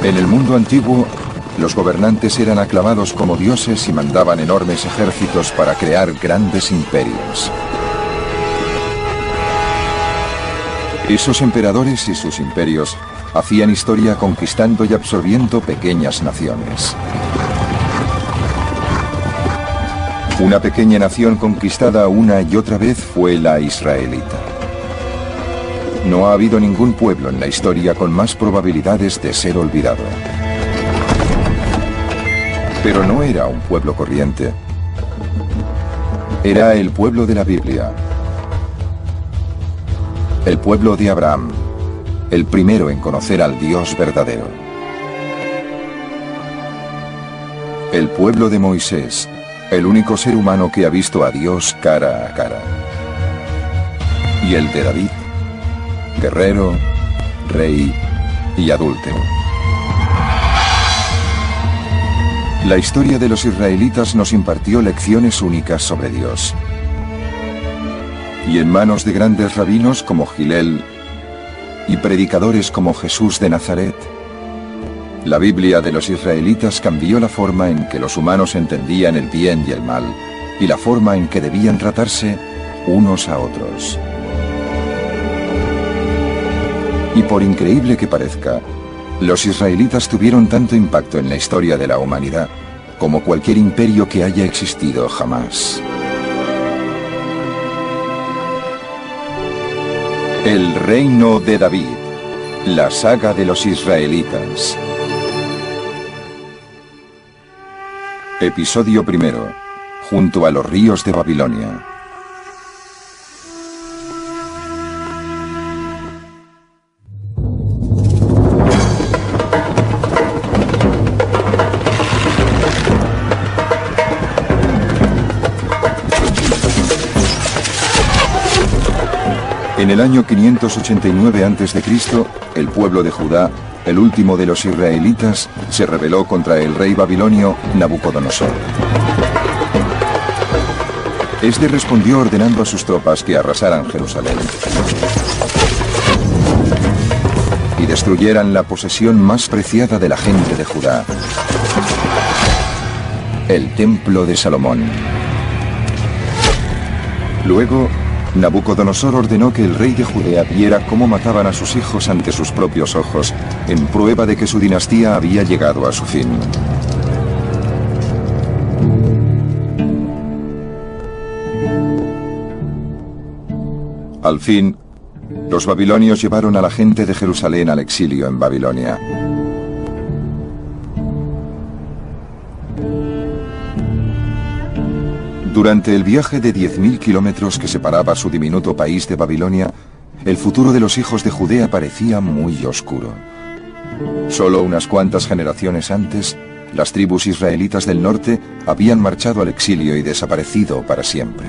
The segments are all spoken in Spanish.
En el mundo antiguo, los gobernantes eran aclamados como dioses y mandaban enormes ejércitos para crear grandes imperios. Esos emperadores y sus imperios hacían historia conquistando y absorbiendo pequeñas naciones. Una pequeña nación conquistada una y otra vez fue la israelita. No ha habido ningún pueblo en la historia con más probabilidades de ser olvidado. Pero no era un pueblo corriente. Era el pueblo de la Biblia. El pueblo de Abraham, el primero en conocer al Dios verdadero. El pueblo de Moisés, el único ser humano que ha visto a Dios cara a cara. Y el de David, guerrero, rey y adúltero. La historia de los israelitas nos impartió lecciones únicas sobre Dios. Y en manos de grandes rabinos como Gilel y predicadores como Jesús de Nazaret, la Biblia de los israelitas cambió la forma en que los humanos entendían el bien y el mal, y la forma en que debían tratarse unos a otros. Y por increíble que parezca, los israelitas tuvieron tanto impacto en la historia de la humanidad como cualquier imperio que haya existido jamás. El reino de David, la saga de los israelitas. Episodio primero, junto a los ríos de Babilonia. En el año 589 a.C., el pueblo de Judá, el último de los israelitas, se rebeló contra el rey babilonio Nabucodonosor. Este respondió ordenando a sus tropas que arrasaran Jerusalén y destruyeran la posesión más preciada de la gente de Judá, el templo de Salomón. Luego, Nabucodonosor ordenó que el rey de Judea viera cómo mataban a sus hijos ante sus propios ojos, en prueba de que su dinastía había llegado a su fin. Al fin, los babilonios llevaron a la gente de Jerusalén al exilio en Babilonia. Durante el viaje de 10.000 kilómetros que separaba su diminuto país de Babilonia, el futuro de los hijos de Judea parecía muy oscuro. Solo unas cuantas generaciones antes, las tribus israelitas del norte habían marchado al exilio y desaparecido para siempre.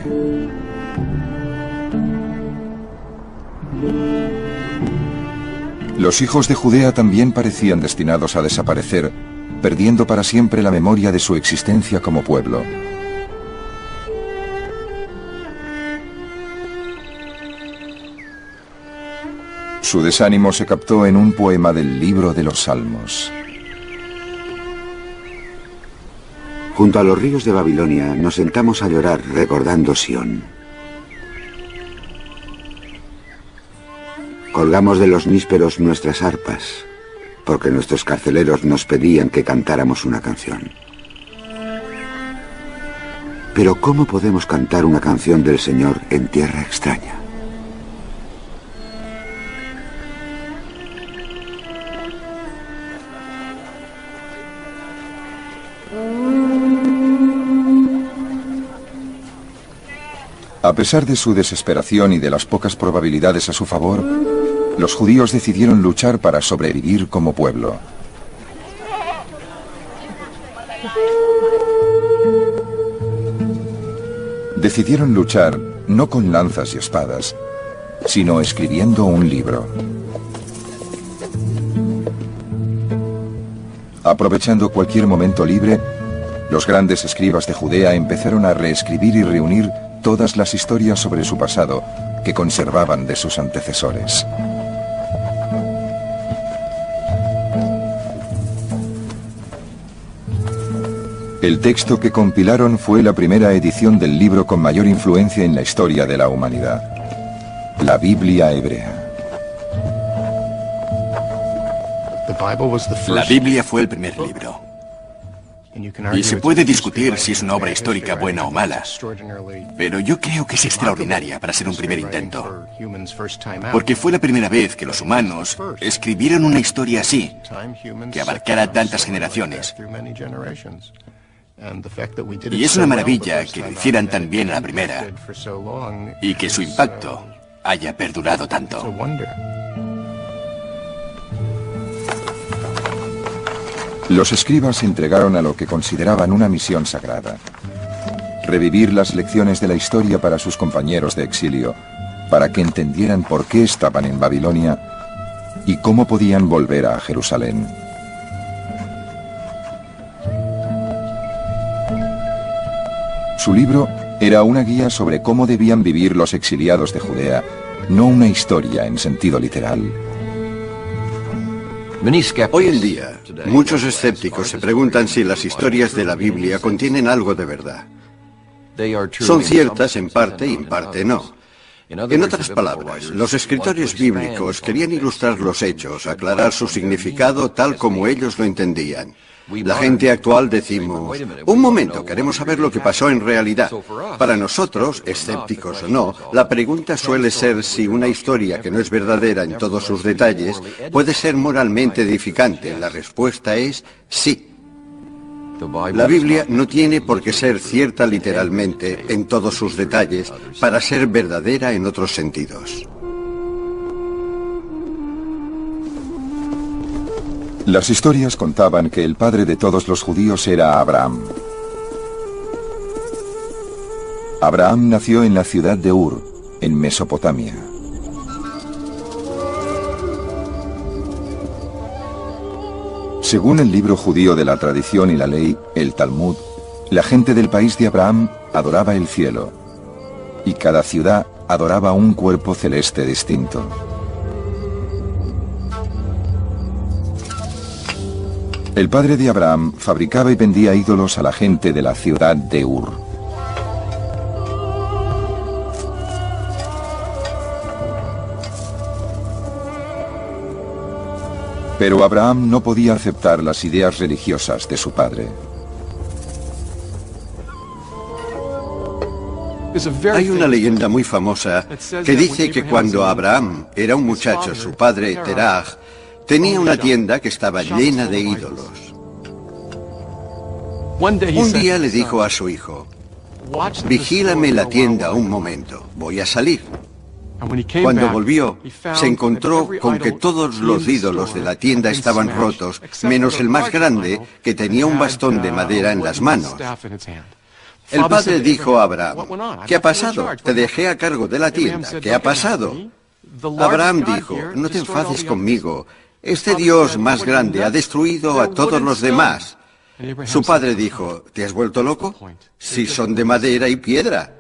Los hijos de Judea también parecían destinados a desaparecer, perdiendo para siempre la memoria de su existencia como pueblo. Su desánimo se captó en un poema del libro de los Salmos. Junto a los ríos de Babilonia nos sentamos a llorar recordando Sión. Colgamos de los nísperos nuestras arpas, porque nuestros carceleros nos pedían que cantáramos una canción. Pero ¿cómo podemos cantar una canción del Señor en tierra extraña? A pesar de su desesperación y de las pocas probabilidades a su favor, los judíos decidieron luchar para sobrevivir como pueblo. Decidieron luchar no con lanzas y espadas, sino escribiendo un libro. Aprovechando cualquier momento libre, los grandes escribas de Judea empezaron a reescribir y reunir todas las historias sobre su pasado que conservaban de sus antecesores. El texto que compilaron fue la primera edición del libro con mayor influencia en la historia de la humanidad, la Biblia hebrea. La Biblia fue el primer libro. Y se puede discutir si es una obra histórica buena o mala, pero yo creo que es extraordinaria para ser un primer intento. Porque fue la primera vez que los humanos escribieron una historia así, que abarcara tantas generaciones. Y es una maravilla que lo hicieran tan bien a la primera y que su impacto haya perdurado tanto. Los escribas se entregaron a lo que consideraban una misión sagrada: revivir las lecciones de la historia para sus compañeros de exilio, para que entendieran por qué estaban en Babilonia y cómo podían volver a Jerusalén. Su libro era una guía sobre cómo debían vivir los exiliados de Judea, no una historia en sentido literal. Hoy en día, muchos escépticos se preguntan si las historias de la Biblia contienen algo de verdad. Son ciertas en parte y en parte no. En otras palabras, los escritores bíblicos querían ilustrar los hechos, aclarar su significado tal como ellos lo entendían. La gente actual decimos, un momento, queremos saber lo que pasó en realidad. Para nosotros, escépticos o no, la pregunta suele ser si una historia que no es verdadera en todos sus detalles puede ser moralmente edificante. La respuesta es sí. La Biblia no tiene por qué ser cierta literalmente en todos sus detalles para ser verdadera en otros sentidos. Las historias contaban que el padre de todos los judíos era Abraham. Abraham nació en la ciudad de Ur, en Mesopotamia. Según el libro judío de la tradición y la ley, el Talmud, la gente del país de Abraham adoraba el cielo, y cada ciudad adoraba un cuerpo celeste distinto. El padre de Abraham fabricaba y vendía ídolos a la gente de la ciudad de Ur. Pero Abraham no podía aceptar las ideas religiosas de su padre. Hay una leyenda muy famosa que dice que cuando Abraham era un muchacho, su padre, Terah, tenía una tienda que estaba llena de ídolos. Un día le dijo a su hijo, vigílame la tienda un momento, voy a salir. Cuando volvió, se encontró con que todos los ídolos de la tienda estaban rotos, menos el más grande, que tenía un bastón de madera en las manos. El padre dijo a Abraham, ¿qué ha pasado? Te dejé a cargo de la tienda, ¿qué ha pasado? Abraham dijo, no te enfades conmigo. Este Dios más grande ha destruido a todos los demás. Su padre dijo, ¿te has vuelto loco? Si son de madera y piedra.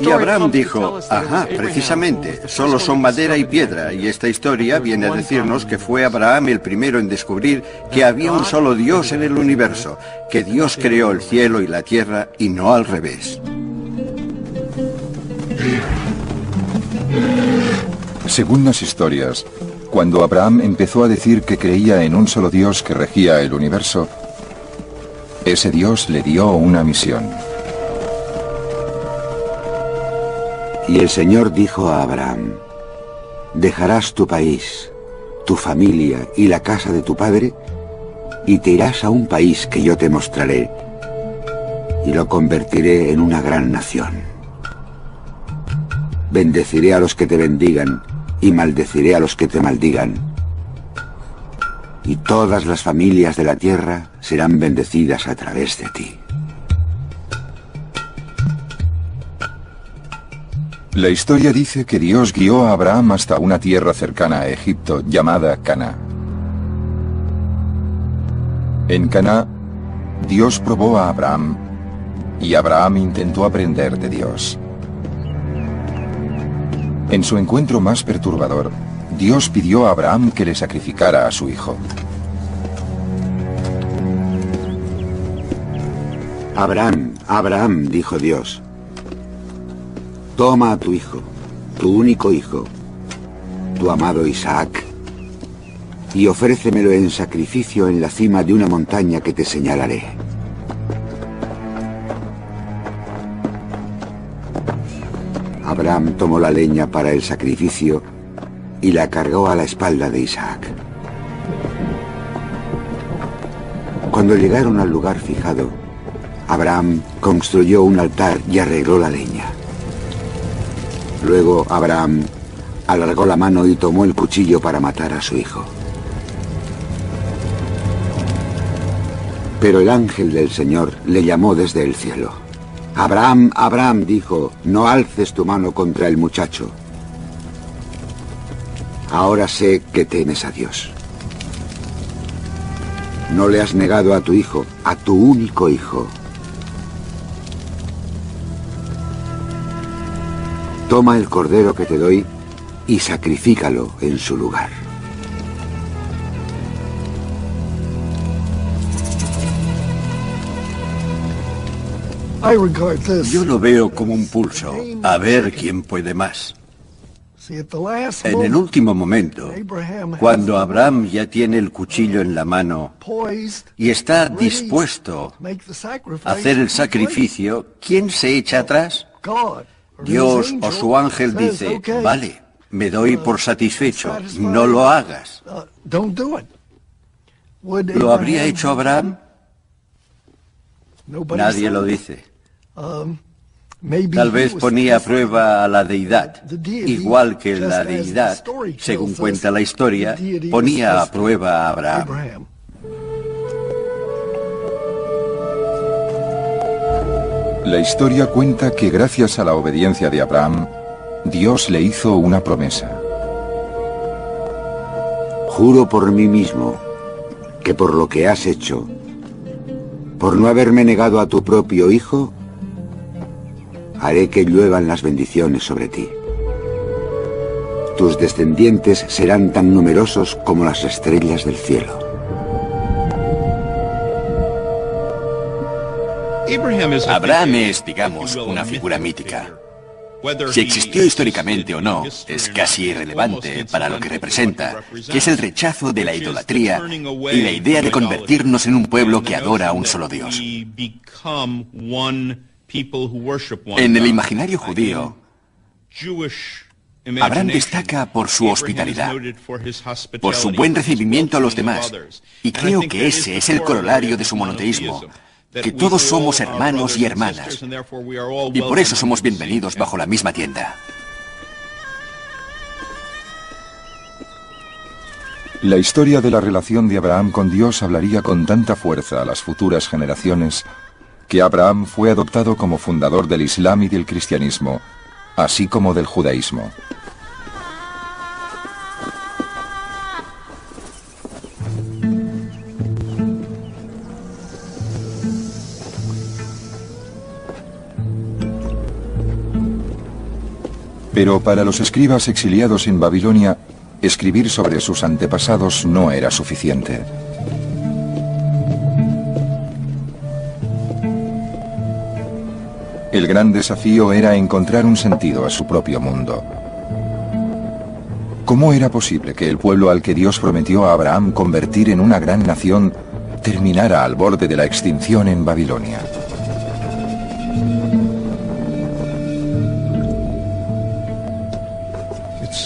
Y Abraham dijo, ajá, precisamente, solo son madera y piedra, y esta historia viene a decirnos que fue Abraham el primero en descubrir que había un solo Dios en el universo, que Dios creó el cielo y la tierra y no al revés. Según las historias, cuando Abraham empezó a decir que creía en un solo Dios que regía el universo, ese Dios le dio una misión. Y el Señor dijo a Abraham, dejarás tu país, tu familia y la casa de tu padre, y te irás a un país que yo te mostraré, y lo convertiré en una gran nación. Bendeciré a los que te bendigan, y maldeciré a los que te maldigan. Y todas las familias de la tierra serán bendecidas a través de ti. La historia dice que Dios guió a Abraham hasta una tierra cercana a Egipto llamada Caná. En Caná, Dios probó a Abraham y Abraham intentó aprender de Dios. En su encuentro más perturbador, Dios pidió a Abraham que le sacrificara a su hijo. Abraham, Abraham, dijo Dios, toma a tu hijo, tu único hijo, tu amado Isaac, y ofrécemelo en sacrificio en la cima de una montaña que te señalaré. Abraham tomó la leña para el sacrificio y la cargó a la espalda de Isaac. Cuando llegaron al lugar fijado, Abraham construyó un altar y arregló la leña. Luego Abraham alargó la mano y tomó el cuchillo para matar a su hijo. Pero el ángel del Señor le llamó desde el cielo. Abraham, Abraham, dijo, no alces tu mano contra el muchacho. Ahora sé que temes a Dios. No le has negado a tu hijo, a tu único hijo. Toma el cordero que te doy y sacrifícalo en su lugar. Yo lo veo como un pulso, a ver quién puede más. En el último momento, cuando Abraham ya tiene el cuchillo en la mano y está dispuesto a hacer el sacrificio, ¿quién se echa atrás? Dios o su ángel dice, vale, me doy por satisfecho, no lo hagas. ¿Lo habría hecho Abraham? Nadie lo dice. Tal vez ponía a prueba a la deidad, igual que la deidad, según cuenta la historia, ponía a prueba a Abraham. La historia cuenta que gracias a la obediencia de Abraham, Dios le hizo una promesa. Juro por mí mismo que por lo que has hecho, por no haberme negado a tu propio hijo, haré que lluevan las bendiciones sobre ti. Tus descendientes serán tan numerosos como las estrellas del cielo. Abraham es, digamos, una figura mítica. Si existió históricamente o no, es casi irrelevante para lo que representa, que es el rechazo de la idolatría y la idea de convertirnos en un pueblo que adora a un solo Dios. En el imaginario judío, Abraham destaca por su hospitalidad, por su buen recibimiento a los demás, y creo que ese es el corolario de su monoteísmo, que todos somos hermanos y hermanas, y por eso somos bienvenidos bajo la misma tienda. La historia de la relación de Abraham con Dios hablaría con tanta fuerza a las futuras generaciones que Abraham fue adoptado como fundador del Islam y del cristianismo, así como del judaísmo. Pero para los escribas exiliados en Babilonia, escribir sobre sus antepasados no era suficiente. El gran desafío era encontrar un sentido a su propio mundo. ¿Cómo era posible que el pueblo al que Dios prometió a Abraham convertir en una gran nación terminara al borde de la extinción en Babilonia?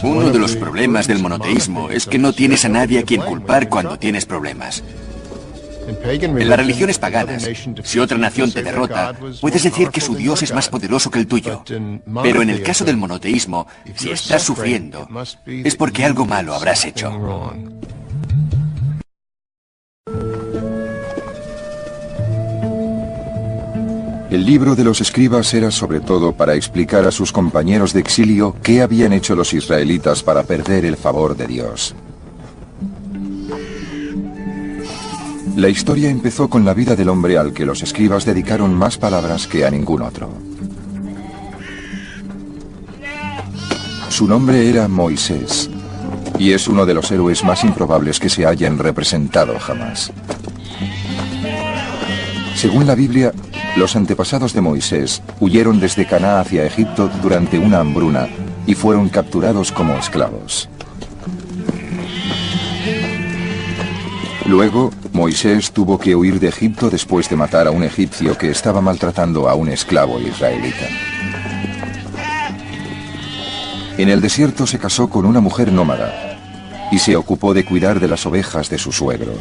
Uno de los problemas del monoteísmo es que no tienes a nadie a quien culpar cuando tienes problemas. En las religiones paganas, si otra nación te derrota, puedes decir que su Dios es más poderoso que el tuyo. Pero en el caso del monoteísmo, si estás sufriendo, es porque algo malo habrás hecho. El libro de los escribas era sobre todo para explicar a sus compañeros de exilio qué habían hecho los israelitas para perder el favor de Dios. La historia empezó con la vida del hombre al que los escribas dedicaron más palabras que a ningún otro. Su nombre era Moisés, y es uno de los héroes más improbables que se hayan representado jamás. Según la Biblia, Los antepasados de Moisés huyeron desde Canaán hacia Egipto durante una hambruna y fueron capturados como esclavos. Luego, Moisés tuvo que huir de Egipto después de matar a un egipcio que estaba maltratando a un esclavo israelita. En el desierto se casó con una mujer nómada y se ocupó de cuidar de las ovejas de su suegro.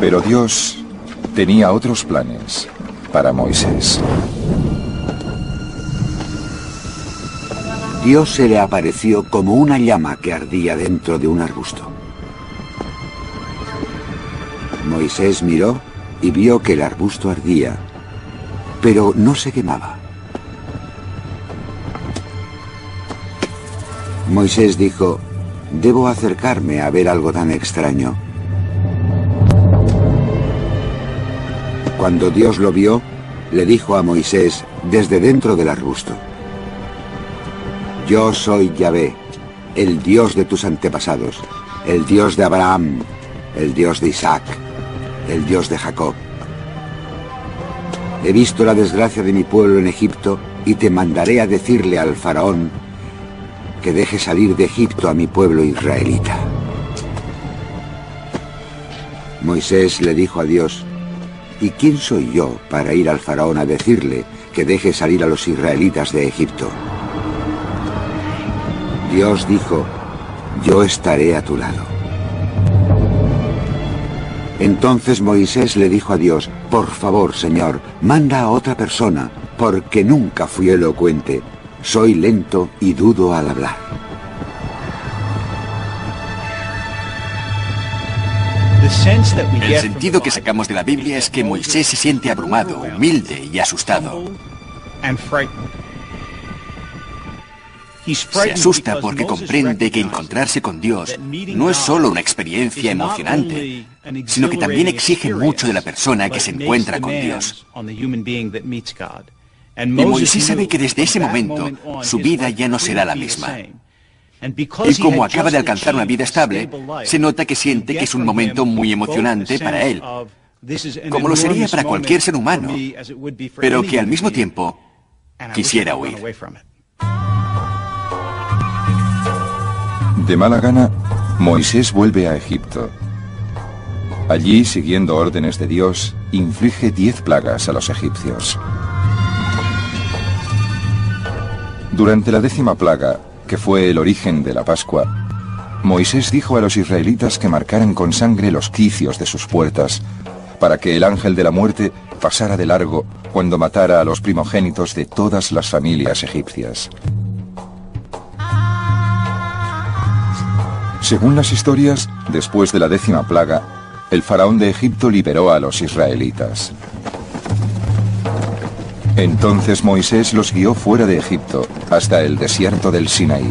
Pero Dios tenía otros planes para Moisés. Dios se le apareció como una llama que ardía dentro de un arbusto. Moisés miró y vio que el arbusto ardía, pero no se quemaba. Moisés dijo: «Debo acercarme a ver algo tan extraño». Cuando Dios lo vio, le dijo a Moisés desde dentro del arbusto: «Yo soy Yahvé, el Dios de tus antepasados, el Dios de Abraham, el Dios de Isaac, el Dios de Jacob. He visto la desgracia de mi pueblo en Egipto y te mandaré a decirle al faraón que deje salir de Egipto a mi pueblo israelita». Moisés le dijo a Dios: «¿Y quién soy yo para ir al faraón a decirle que deje salir a los israelitas de Egipto?» Dios dijo: «Yo estaré a tu lado». Entonces Moisés le dijo a Dios: «Por favor, Señor, manda a otra persona, porque nunca fui elocuente. Soy lento y dudo al hablar». El sentido que sacamos de la Biblia es que Moisés se siente abrumado, humilde y asustado. Se asusta porque comprende que encontrarse con Dios no es solo una experiencia emocionante, sino que también exige mucho de la persona que se encuentra con Dios. Y Moisés sabe que desde ese momento su vida ya no será la misma. Y como acaba de alcanzar una vida estable, se nota que siente que es un momento muy emocionante para él, como lo sería para cualquier ser humano, pero que al mismo tiempo quisiera huir. De mala gana, Moisés vuelve a Egipto. Allí, siguiendo órdenes de Dios, inflige 10 plagas a los egipcios. Durante la 10ª plaga, que fue el origen de la Pascua, Moisés dijo a los israelitas que marcaran con sangre los quicios de sus puertas, para que el ángel de la muerte pasara de largo cuando matara a los primogénitos de todas las familias egipcias. Según las historias, después de la 10ª plaga, el faraón de Egipto liberó a los israelitas. Entonces Moisés los guió fuera de Egipto, hasta el desierto del Sinaí.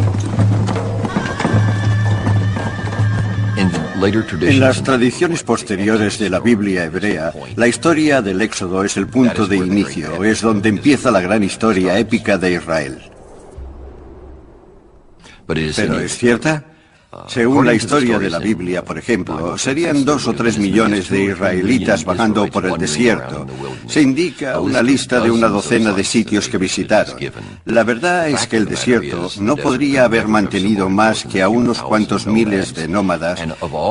En las tradiciones posteriores de la Biblia hebrea, la historia del Éxodo es el punto de inicio, es donde empieza la gran historia épica de Israel. ¿Pero es cierta? Según la historia de la Biblia, por ejemplo, serían 2 o 3 millones de israelitas vagando por el desierto. Se indica una lista de una docena de sitios que visitaron. La verdad es que el desierto no podría haber mantenido más que a unos cuantos miles de nómadas,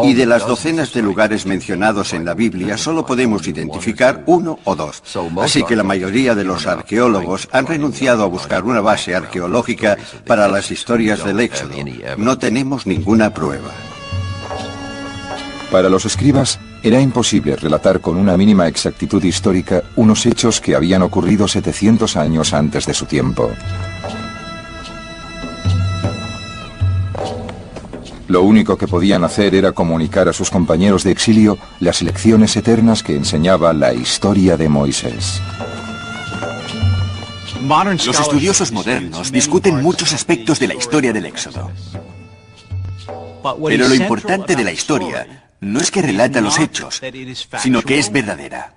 y de las docenas de lugares mencionados en la Biblia solo podemos identificar 1 o 2. Así que la mayoría de los arqueólogos han renunciado a buscar una base arqueológica para las historias del Éxodo. No tenemos ninguna prueba. Para los escribas, era imposible relatar con una mínima exactitud histórica unos hechos que habían ocurrido 700 años antes de su tiempo. Lo único que podían hacer era comunicar a sus compañeros de exilio las lecciones eternas que enseñaba la historia de Moisés. Los estudiosos modernos discuten muchos aspectos de la historia del Éxodo. Pero lo importante de la historia no es que relata los hechos, sino que es verdadera.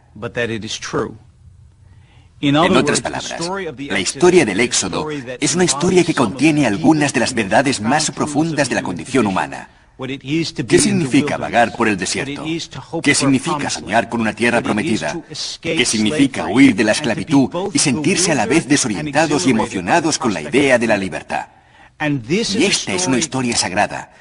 En otras palabras, la historia del Éxodo es una historia que contiene algunas de las verdades más profundas de la condición humana. ¿Qué significa vagar por el desierto? ¿Qué significa soñar con una tierra prometida? ¿Qué significa huir de la esclavitud y sentirse a la vez desorientados y emocionados con la idea de la libertad? Y esta es una historia sagrada,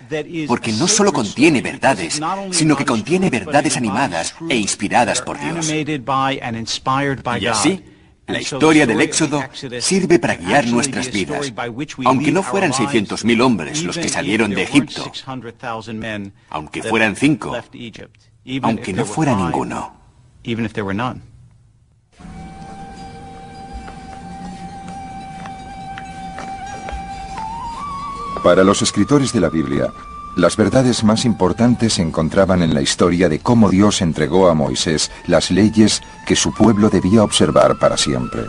porque no solo contiene verdades, sino que contiene verdades animadas e inspiradas por Dios. Y así, la historia del Éxodo sirve para guiar nuestras vidas, aunque no fueran 600.000 hombres los que salieron de Egipto, aunque fueran 5, aunque no fuera ninguno. Para los escritores de la Biblia, las verdades más importantes se encontraban en la historia de cómo Dios entregó a Moisés las leyes que su pueblo debía observar para siempre.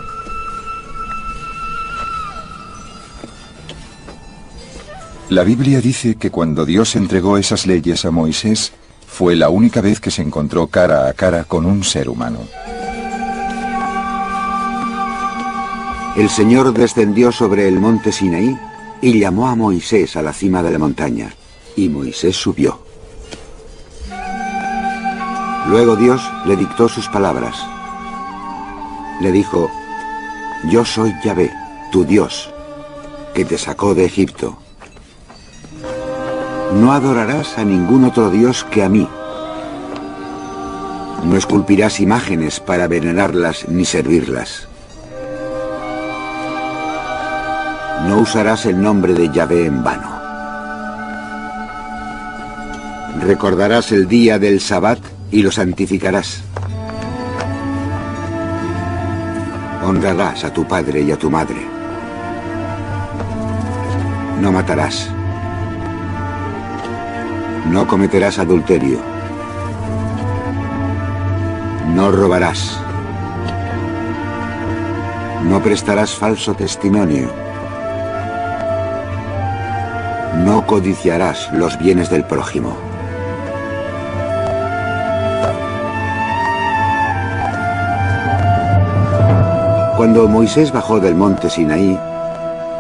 La Biblia dice que cuando Dios entregó esas leyes a Moisés, fue la única vez que se encontró cara a cara con un ser humano. El Señor descendió sobre el monte Sinaí y llamó a Moisés a la cima de la montaña. Y Moisés subió. Luego Dios le dictó sus palabras. Le dijo: Yo soy Yahvé, tu Dios, que te sacó de Egipto. No adorarás a ningún otro Dios que a mí. No esculpirás imágenes para venerarlas ni servirlas. No usarás el nombre de Yahvé en vano. Recordarás el día del Sabbat y lo santificarás. Honrarás a tu padre y a tu madre. No matarás. No cometerás adulterio. No robarás. No prestarás falso testimonio. No codiciarás los bienes del prójimo. Cuando Moisés bajó del monte Sinaí,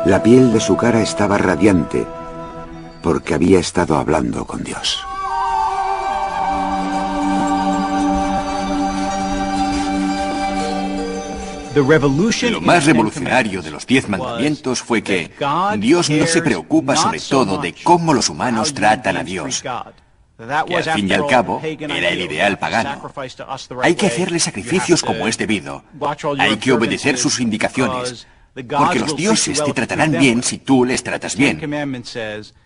la piel de su cara estaba radiante, porque había estado hablando con Dios. Lo más revolucionario de los 10 mandamientos fue que Dios no se preocupa sobre todo de cómo los humanos tratan a Dios, que al fin y al cabo era el ideal pagano. Hay que hacerle sacrificios como es debido, hay que obedecer sus indicaciones, porque los dioses te tratarán bien si tú les tratas bien.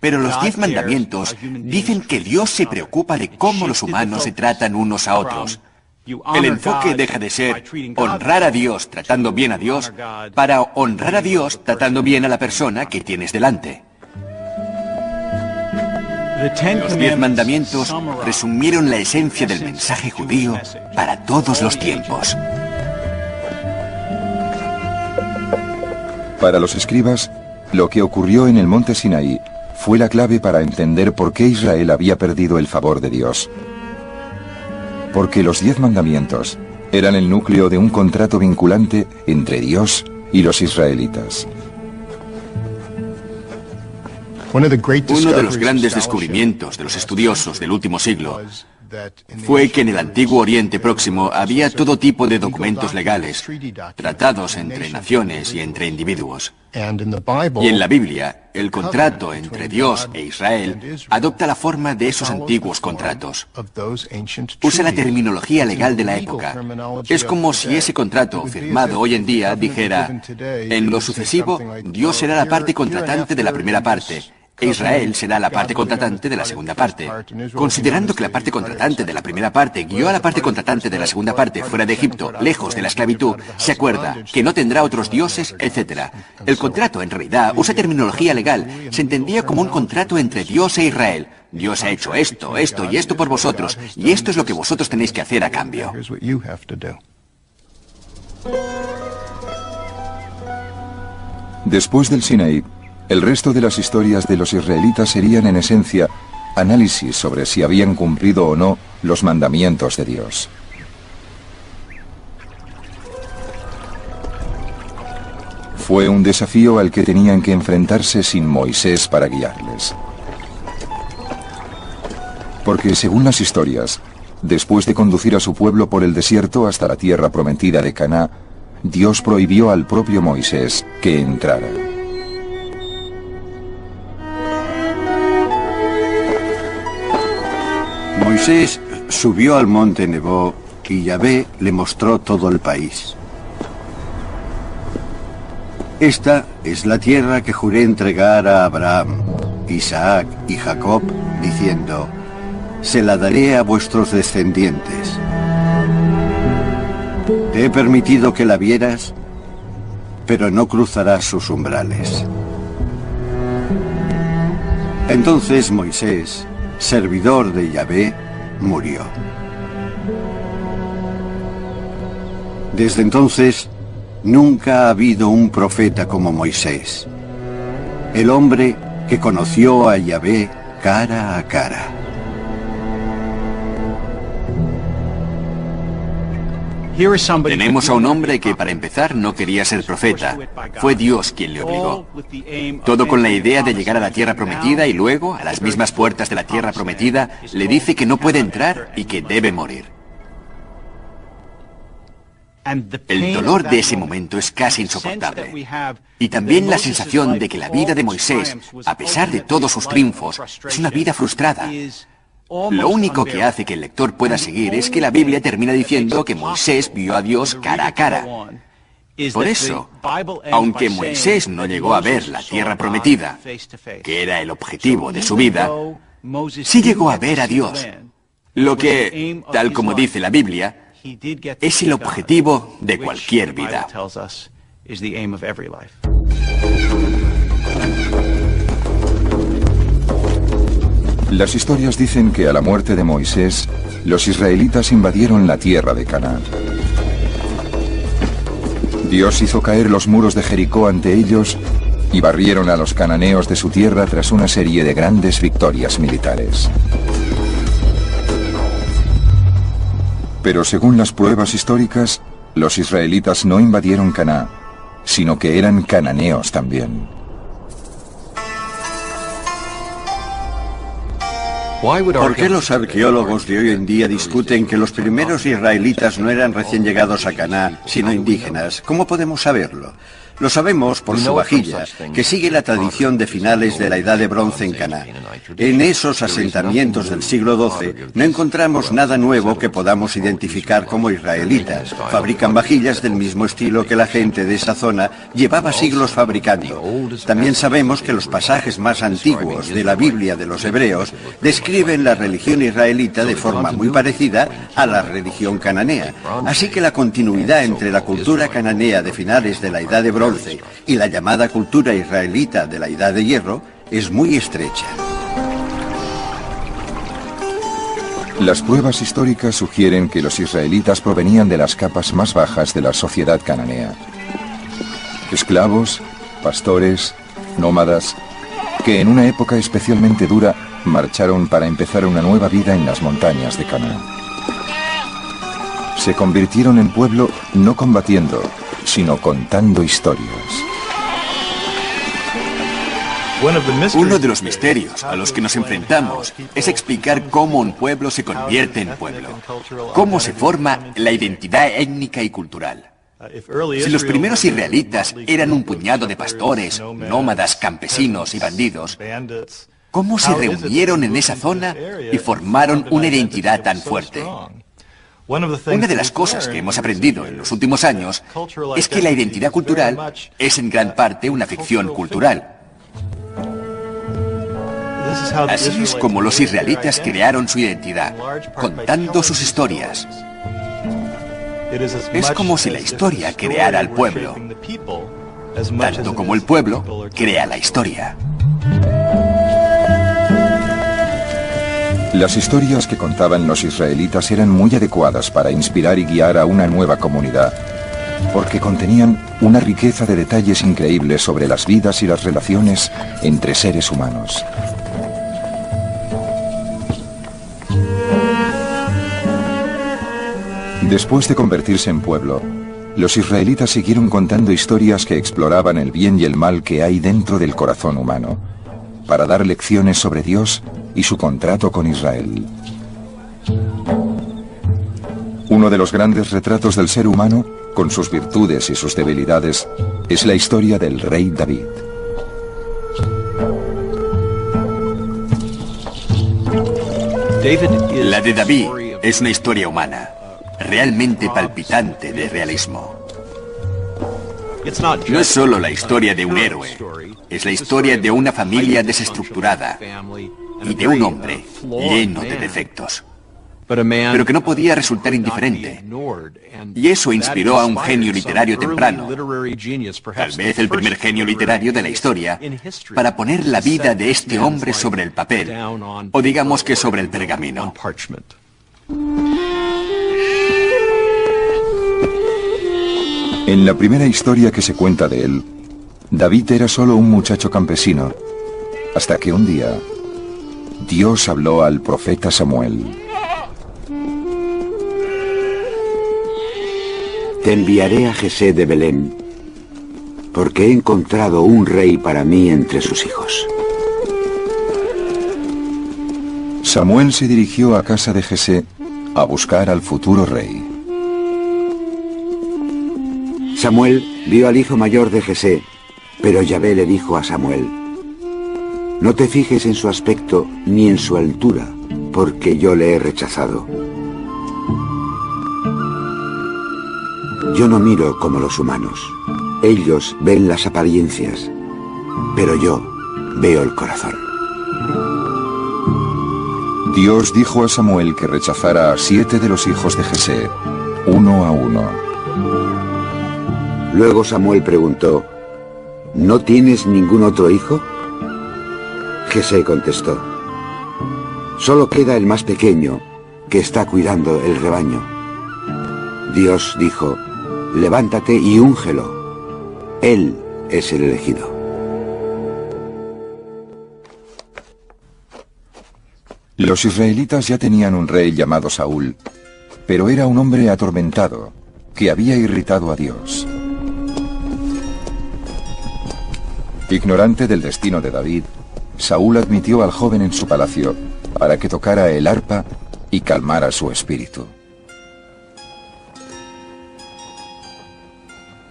Pero los 10 mandamientos dicen que Dios se preocupa de cómo los humanos se tratan unos a otros. El enfoque deja de ser honrar a Dios tratando bien a Dios para honrar a Dios tratando bien a la persona que tienes delante. Los 10 mandamientos resumieron la esencia del mensaje judío para todos los tiempos. Para los escribas, lo que ocurrió en el monte Sinaí fue la clave para entender por qué Israel había perdido el favor de Dios. Porque los 10 mandamientos eran el núcleo de un contrato vinculante entre Dios y los israelitas. Uno de los grandes descubrimientos de los estudiosos del último siglo fue que en el antiguo Oriente Próximo había todo tipo de documentos legales, tratados entre naciones y entre individuos. Y en la Biblia, el contrato entre Dios e Israel adopta la forma de esos antiguos contratos. Usa la terminología legal de la época. Es como si ese contrato, firmado hoy en día, dijera: en lo sucesivo, Dios será la parte contratante de la primera parte, e Israel será la parte contratante de la segunda parte. Considerando que la parte contratante de la primera parte guió a la parte contratante de la segunda parte fuera de Egipto, lejos de la esclavitud, se acuerda que no tendrá otros dioses, etc. El contrato, en realidad, usa terminología legal. Se entendía como un contrato entre Dios e Israel. Dios ha hecho esto, esto y esto por vosotros, y esto es lo que vosotros tenéis que hacer a cambio. Después del Sinaí, el resto de las historias de los israelitas serían en esencia análisis sobre si habían cumplido o no los mandamientos de Dios. Fue un desafío al que tenían que enfrentarse sin Moisés para guiarles. Porque según las historias, después de conducir a su pueblo por el desierto hasta la tierra prometida de Canaán, Dios prohibió al propio Moisés que entrara. Moisés subió al monte Nebo y Yahvé le mostró todo el país. Esta es la tierra que juré entregar a Abraham, Isaac y Jacob, diciendo: se la daré a vuestros descendientes. Te he permitido que la vieras, pero no cruzarás sus umbrales. Entonces Moisés, servidor de Yahvé, murió. Desde entonces, nunca ha habido un profeta como Moisés, el hombre que conoció a Yahvé cara a cara. Tenemos a un hombre que, para empezar, no quería ser profeta. Fue Dios quien le obligó. Todo con la idea de llegar a la tierra prometida y luego, a las mismas puertas de la tierra prometida, le dice que no puede entrar y que debe morir. El dolor de ese momento es casi insoportable. Y también la sensación de que la vida de Moisés, a pesar de todos sus triunfos, es una vida frustrada. Lo único que hace que el lector pueda seguir es que la Biblia termina diciendo que Moisés vio a Dios cara a cara. Por eso, aunque Moisés no llegó a ver la tierra prometida, que era el objetivo de su vida, sí llegó a ver a Dios. Lo que, tal como dice la Biblia, es el objetivo de cualquier vida. Las historias dicen que a la muerte de Moisés, los israelitas invadieron la tierra de Canaán. Dios hizo caer los muros de Jericó ante ellos y barrieron a los cananeos de su tierra tras una serie de grandes victorias militares. Pero según las pruebas históricas, los israelitas no invadieron Canaán, sino que eran cananeos también. ¿Por qué los arqueólogos de hoy en día discuten que los primeros israelitas no eran recién llegados a Canaán, sino indígenas? ¿Cómo podemos saberlo? Lo sabemos por su vajilla, que sigue la tradición de finales de la Edad de Bronce en Canaán. En esos asentamientos del siglo XII no encontramos nada nuevo que podamos identificar como israelitas. Fabrican vajillas del mismo estilo que la gente de esa zona llevaba siglos fabricando. También sabemos que los pasajes más antiguos de la Biblia de los hebreos describen la religión israelita de forma muy parecida a la religión cananea. Así que la continuidad entre la cultura cananea de finales de la Edad de Bronce y la llamada cultura israelita de la Edad de Hierro es muy estrecha. Las pruebas históricas sugieren que los israelitas provenían de las capas más bajas de la sociedad cananea. Esclavos, pastores, nómadas, que en una época especialmente dura marcharon para empezar una nueva vida en las montañas de Canaán. Se convirtieron en pueblo no combatiendo, sino contando historias. Uno de los misterios a los que nos enfrentamos es explicar cómo un pueblo se convierte en pueblo, cómo se forma la identidad étnica y cultural. Si los primeros israelitas eran un puñado de pastores, nómadas, campesinos y bandidos, ¿cómo se reunieron en esa zona y formaron una identidad tan fuerte? Una de las cosas que hemos aprendido en los últimos años es que la identidad cultural es en gran parte una ficción cultural. Así es como los israelitas crearon su identidad, contando sus historias. Es como si la historia creara al pueblo, tanto como el pueblo crea la historia. Las historias que contaban los israelitas eran muy adecuadas para inspirar y guiar a una nueva comunidad, porque contenían una riqueza de detalles increíbles sobre las vidas y las relaciones entre seres humanos. Después de convertirse en pueblo, los israelitas siguieron contando historias que exploraban el bien y el mal que hay dentro del corazón humano, para dar lecciones sobre Dios y su contrato con Israel. Uno de los grandes retratos del ser humano, con sus virtudes y sus debilidades, es la historia del rey David. La de David es una historia humana, realmente palpitante de realismo. No es solo la historia de un héroe, es la historia de una familia desestructurada y de un hombre lleno de defectos, pero que no podía resultar indiferente. Y eso inspiró a un genio literario temprano, tal vez el primer genio literario de la historia, para poner la vida de este hombre sobre el papel, o digamos que sobre el pergamino. En la primera historia que se cuenta de él, David era solo un muchacho campesino, hasta que un día Dios habló al profeta Samuel. Te enviaré a Jesé de Belén, porque he encontrado un rey para mí entre sus hijos. Samuel se dirigió a casa de Jesé a buscar al futuro rey. Samuel vio al hijo mayor de Jesé, pero Yahvé le dijo a Samuel: no te fijes en su aspecto ni en su altura, porque yo le he rechazado. Yo no miro como los humanos. Ellos ven las apariencias, pero yo veo el corazón. Dios dijo a Samuel que rechazara a 7 de los hijos de Jesé, uno a uno. Luego Samuel preguntó: ¿no tienes ningún otro hijo? Jesé contestó: solo queda el más pequeño, que está cuidando el rebaño. Dios dijo: levántate y úngelo. Él es el elegido. Los israelitas ya tenían un rey llamado Saúl, pero era un hombre atormentado, que había irritado a Dios. Ignorante del destino de David, Saúl admitió al joven en su palacio para que tocara el arpa y calmara su espíritu.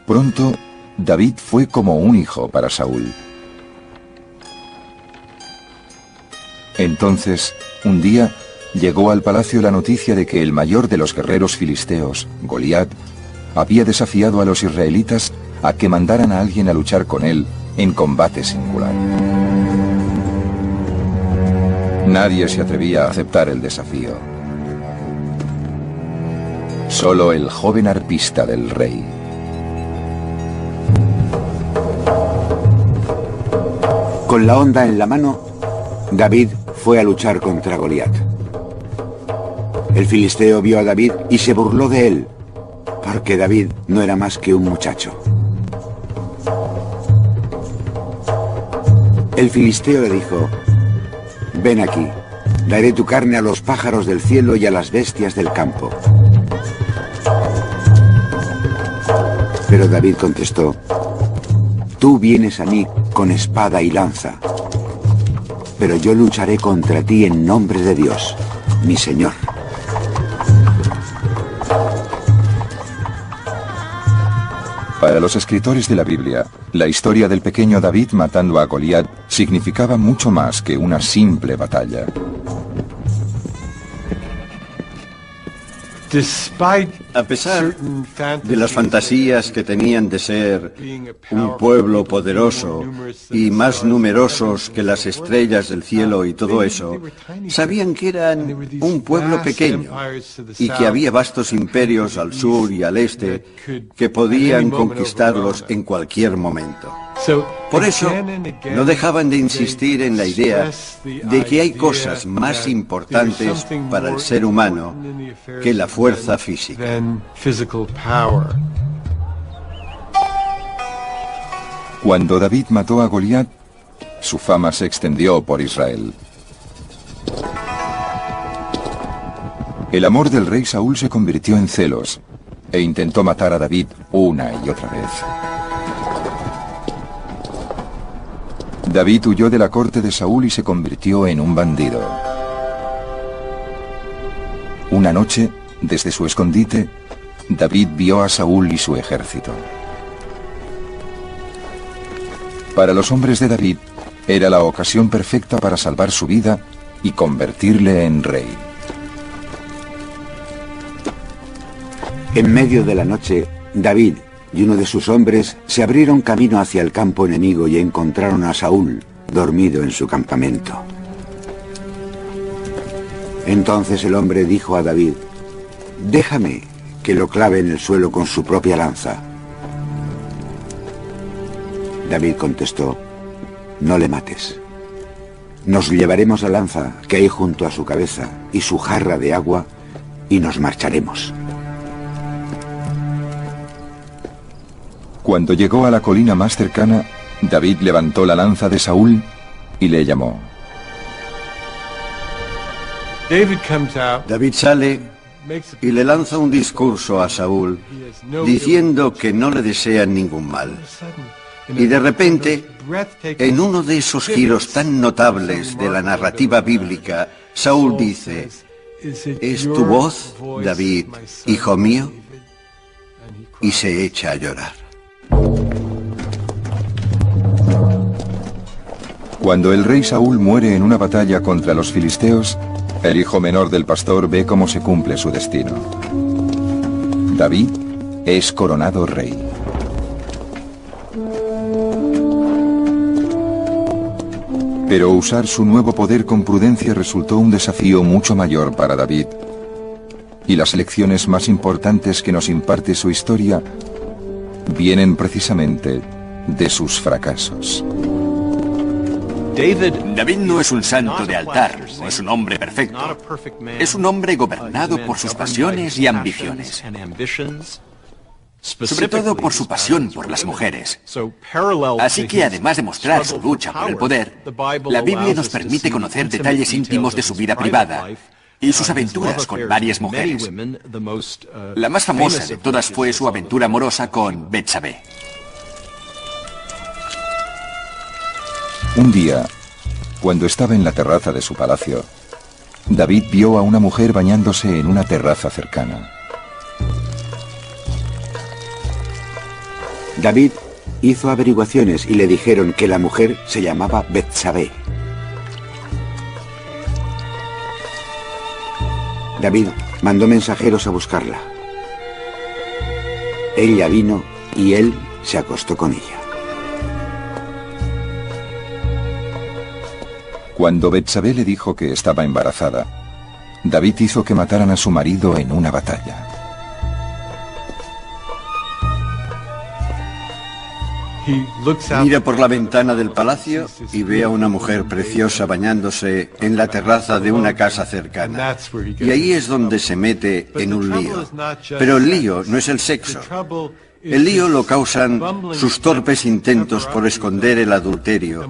Pronto, David fue como un hijo para Saúl. Entonces, un día, llegó al palacio la noticia de que el mayor de los guerreros filisteos, Goliat, había desafiado a los israelitas a que mandaran a alguien a luchar con él en combate singular. Nadie se atrevía a aceptar el desafío. Solo el joven arpista del rey. Con la honda en la mano, David fue a luchar contra Goliat. El filisteo vio a David y se burló de él, porque David no era más que un muchacho. El filisteo le dijo: ven aquí, daré tu carne a los pájaros del cielo y a las bestias del campo. Pero David contestó: tú vienes a mí con espada y lanza, pero yo lucharé contra ti en nombre de Dios, mi Señor. Para los escritores de la Biblia, la historia del pequeño David matando a Goliat significaba mucho más que una simple batalla. A pesar de las fantasías que tenían de ser un pueblo poderoso y más numerosos que las estrellas del cielo y todo eso, sabían que eran un pueblo pequeño y que había vastos imperios al sur y al este que podían conquistarlos en cualquier momento. Por eso, no dejaban de insistir en la idea de que hay cosas más importantes para el ser humano que la fuerza física. Cuando David mató a Goliat, su fama se extendió por Israel. El amor del rey Saúl se convirtió en celos, e intentó matar a David una y otra vez. David huyó de la corte de Saúl y se convirtió en un bandido. Una noche, desde su escondite, David vio a Saúl y su ejército. Para los hombres de David, era la ocasión perfecta para salvar su vida y convertirle en rey. En medio de la noche, David y uno de sus hombres se abrieron camino hacia el campo enemigo y encontraron a Saúl dormido en su campamento. Entonces el hombre dijo a David: «Déjame que lo clave en el suelo con su propia lanza». David contestó: «No le mates. Nos llevaremos la lanza que hay junto a su cabeza y su jarra de agua y nos marcharemos». Cuando llegó a la colina más cercana, David levantó la lanza de Saúl y le llamó. David sale y le lanza un discurso a Saúl diciendo que no le desean ningún mal. Y de repente, en uno de esos giros tan notables de la narrativa bíblica, Saúl dice: «¿Es tu voz, David, hijo mío?», y se echa a llorar. Cuando el rey Saúl muere en una batalla contra los filisteos, el hijo menor del pastor ve cómo se cumple su destino. David es coronado rey. Pero usar su nuevo poder con prudencia resultó un desafío mucho mayor para David. Y las lecciones más importantes que nos imparte su historia vienen precisamente de sus fracasos. David no es un santo de altar, no es un hombre perfecto. Es un hombre gobernado por sus pasiones y ambiciones. Sobre todo por su pasión por las mujeres. Así que además de mostrar su lucha por el poder, la Biblia nos permite conocer detalles íntimos de su vida privada y sus aventuras con varias mujeres. La más famosa de todas fue su aventura amorosa con Betsabé. Un día, cuando estaba en la terraza de su palacio, David vio a una mujer bañándose en una terraza cercana. David hizo averiguaciones y le dijeron que la mujer se llamaba Betsabé. David mandó mensajeros a buscarla. Ella vino y él se acostó con ella. Cuando Betsabé le dijo que estaba embarazada, David hizo que mataran a su marido en una batalla. Mira por la ventana del palacio y ve a una mujer preciosa bañándose en la terraza de una casa cercana. Y ahí es donde se mete en un lío. Pero el lío no es el sexo. El lío lo causan sus torpes intentos por esconder el adulterio.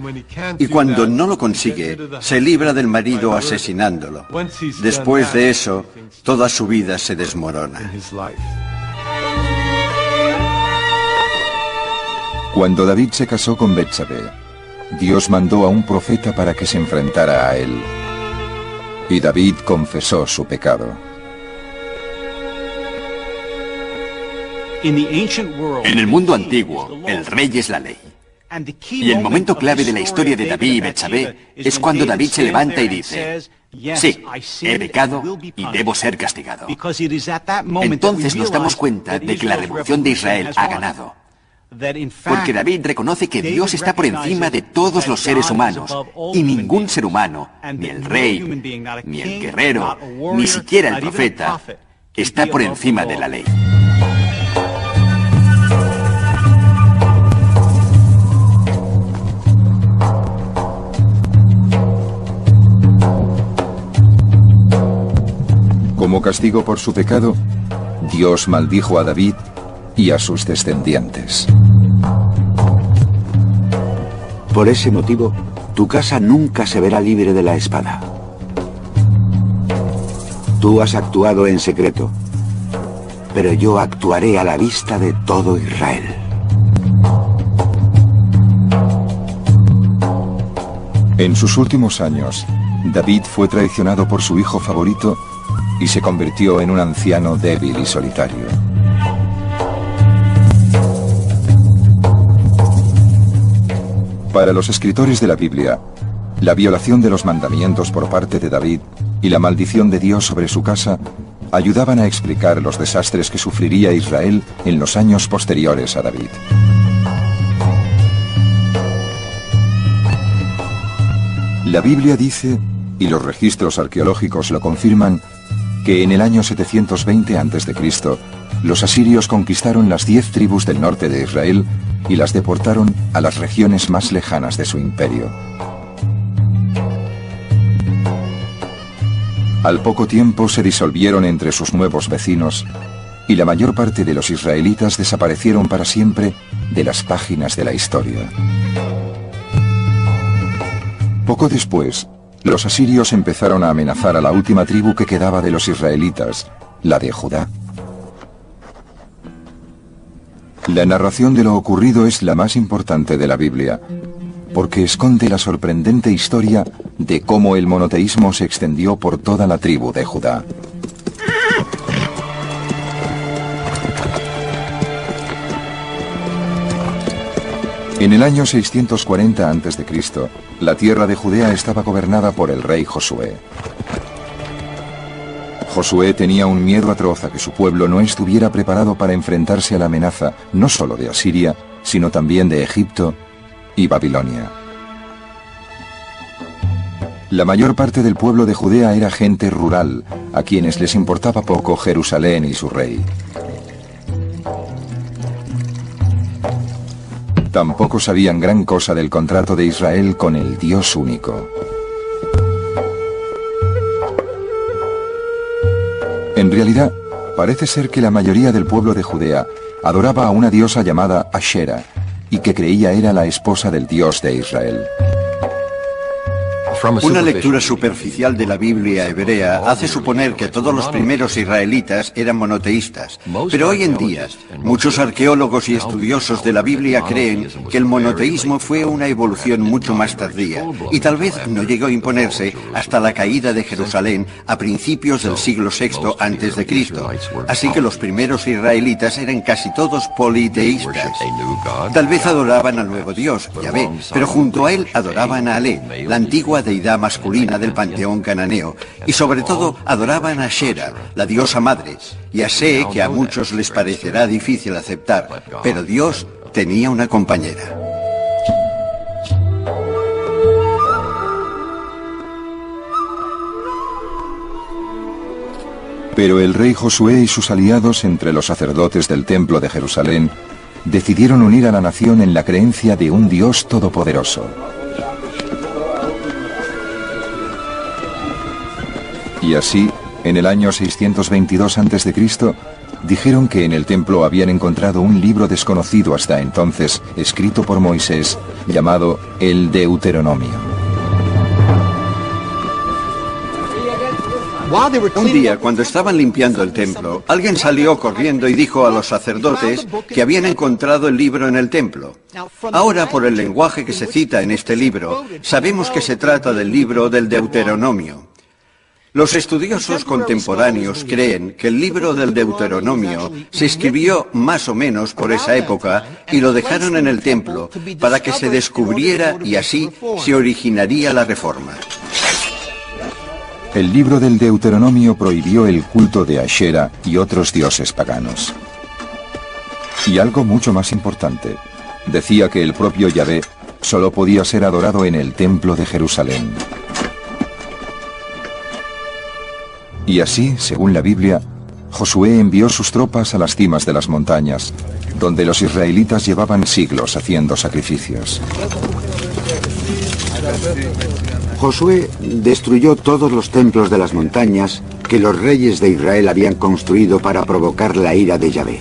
Y cuando no lo consigue, se libra del marido asesinándolo. Después de eso, toda su vida se desmorona. Cuando David se casó con Betsabé, Dios mandó a un profeta para que se enfrentara a él. Y David confesó su pecado. En el mundo antiguo, el rey es la ley. Y el momento clave de la historia de David y Betsabé es cuando David se levanta y dice: sí, he pecado y debo ser castigado. Entonces nos damos cuenta de que la revolución de Israel ha ganado. Porque David reconoce que Dios está por encima de todos los seres humanos, y ningún ser humano, ni el rey, ni el guerrero, ni siquiera el profeta, está por encima de la ley. Como castigo por su pecado, Dios maldijo a David y a sus descendientes. Por ese motivo, tu casa nunca se verá libre de la espada. Tú has actuado en secreto, pero yo actuaré a la vista de todo Israel. En sus últimos años, David fue traicionado por su hijo favorito y se convirtió en un anciano débil y solitario. Para los escritores de la Biblia, la violación de los mandamientos por parte de David y la maldición de Dios sobre su casa ayudaban a explicar los desastres que sufriría Israel en los años posteriores a David. La Biblia dice, y los registros arqueológicos lo confirman, que en el año 720 a.C., los asirios conquistaron las 10 tribus del norte de Israel y las deportaron a las regiones más lejanas de su imperio. Al poco tiempo se disolvieron entre sus nuevos vecinos y la mayor parte de los israelitas desaparecieron para siempre de las páginas de la historia. Poco después, los asirios empezaron a amenazar a la última tribu que quedaba de los israelitas, la de Judá. La narración de lo ocurrido es la más importante de la Biblia, porque esconde la sorprendente historia de cómo el monoteísmo se extendió por toda la tribu de Judá. En el año 640 a.C., la tierra de Judea estaba gobernada por el rey Josué. Josué tenía un miedo atroz a que su pueblo no estuviera preparado para enfrentarse a la amenaza no solo de Asiria, sino también de Egipto y Babilonia. La mayor parte del pueblo de Judea era gente rural, a quienes les importaba poco Jerusalén y su rey. Tampoco sabían gran cosa del contrato de Israel con el Dios único. En realidad, parece ser que la mayoría del pueblo de Judea adoraba a una diosa llamada Ashera, y que creía era la esposa del Dios de Israel. Una lectura superficial de la Biblia hebrea hace suponer que todos los primeros israelitas eran monoteístas. Pero hoy en día, muchos arqueólogos y estudiosos de la Biblia creen que el monoteísmo fue una evolución mucho más tardía y tal vez no llegó a imponerse hasta la caída de Jerusalén a principios del siglo VI a.C. Así que los primeros israelitas eran casi todos politeístas. Tal vez adoraban al nuevo Dios, Yahvé, pero junto a él adoraban a Alé, la antigua deidad masculina del panteón cananeo, y sobre todo adoraban a Ashera, la diosa madre. Ya sé que a muchos les parecerá difícil aceptar, pero Dios tenía una compañera. Pero el rey Josué y sus aliados entre los sacerdotes del templo de Jerusalén decidieron unir a la nación en la creencia de un Dios todopoderoso. Y así, en el año 622 a.C., dijeron que en el templo habían encontrado un libro desconocido hasta entonces, escrito por Moisés, llamado el Deuteronomio. Un día, cuando estaban limpiando el templo, alguien salió corriendo y dijo a los sacerdotes que habían encontrado el libro en el templo. Ahora, por el lenguaje que se cita en este libro, sabemos que se trata del libro del Deuteronomio. Los estudiosos contemporáneos creen que el libro del Deuteronomio se escribió más o menos por esa época y lo dejaron en el templo para que se descubriera y así se originaría la Reforma. El libro del Deuteronomio prohibió el culto de Ashera y otros dioses paganos. Y algo mucho más importante, decía que el propio Yahvé solo podía ser adorado en el templo de Jerusalén. Y así, según la Biblia, Josué envió sus tropas a las cimas de las montañas, donde los israelitas llevaban siglos haciendo sacrificios. Josué destruyó todos los templos de las montañas que los reyes de Israel habían construido para provocar la ira de Yahvé.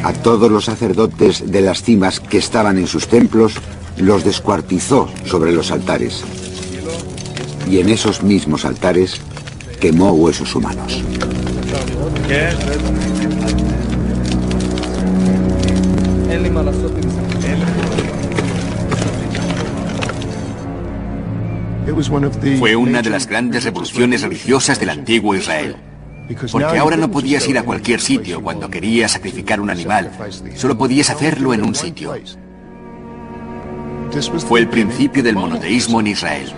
A todos los sacerdotes de las cimas que estaban en sus templos, los descuartizó sobre los altares. Y en esos mismos altares quemó huesos humanos. Fue una de las grandes revoluciones religiosas del antiguo Israel. Porque ahora no podías ir a cualquier sitio cuando querías sacrificar un animal. Solo podías hacerlo en un sitio. Fue el principio del monoteísmo en Israel.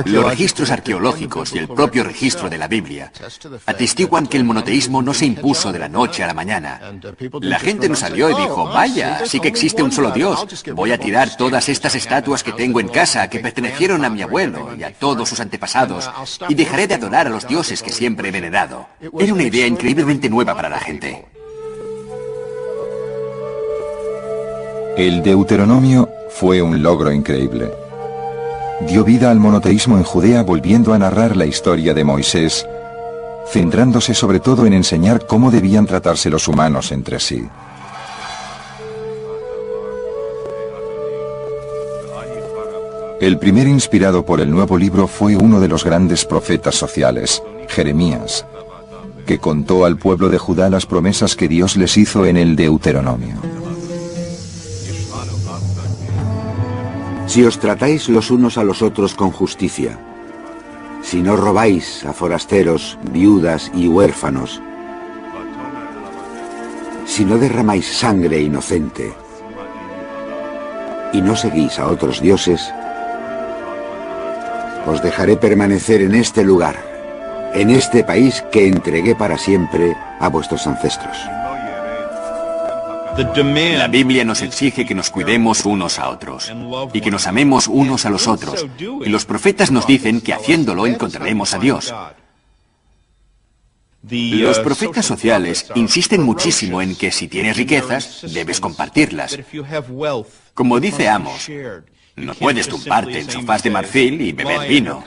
Los registros arqueológicos y el propio registro de la Biblia atestiguan que el monoteísmo no se impuso de la noche a la mañana. La gente no salió y dijo, vaya, sí que existe un solo Dios. Voy a tirar todas estas estatuas que tengo en casa, que pertenecieron a mi abuelo y a todos sus antepasados, y dejaré de adorar a los dioses que siempre he venerado. Era una idea increíblemente nueva para la gente. El Deuteronomio fue un logro increíble. Dio vida al monoteísmo en Judea, volviendo a narrar la historia de Moisés, centrándose sobre todo en enseñar cómo debían tratarse los humanos entre sí. El primer inspirado por el nuevo libro fue uno de los grandes profetas sociales, Jeremías, que contó al pueblo de Judá las promesas que Dios les hizo en el Deuteronomio. Si os tratáis los unos a los otros con justicia, si no robáis a forasteros, viudas y huérfanos, si no derramáis sangre inocente y no seguís a otros dioses, os dejaré permanecer en este lugar, en este país que entregué para siempre a vuestros ancestros. La Biblia nos exige que nos cuidemos unos a otros y que nos amemos unos a los otros. Y los profetas nos dicen que haciéndolo encontraremos a Dios. Los profetas sociales insisten muchísimo en que si tienes riquezas, debes compartirlas. Como dice Amos, no puedes tumbarte en sofás de marfil y beber vino.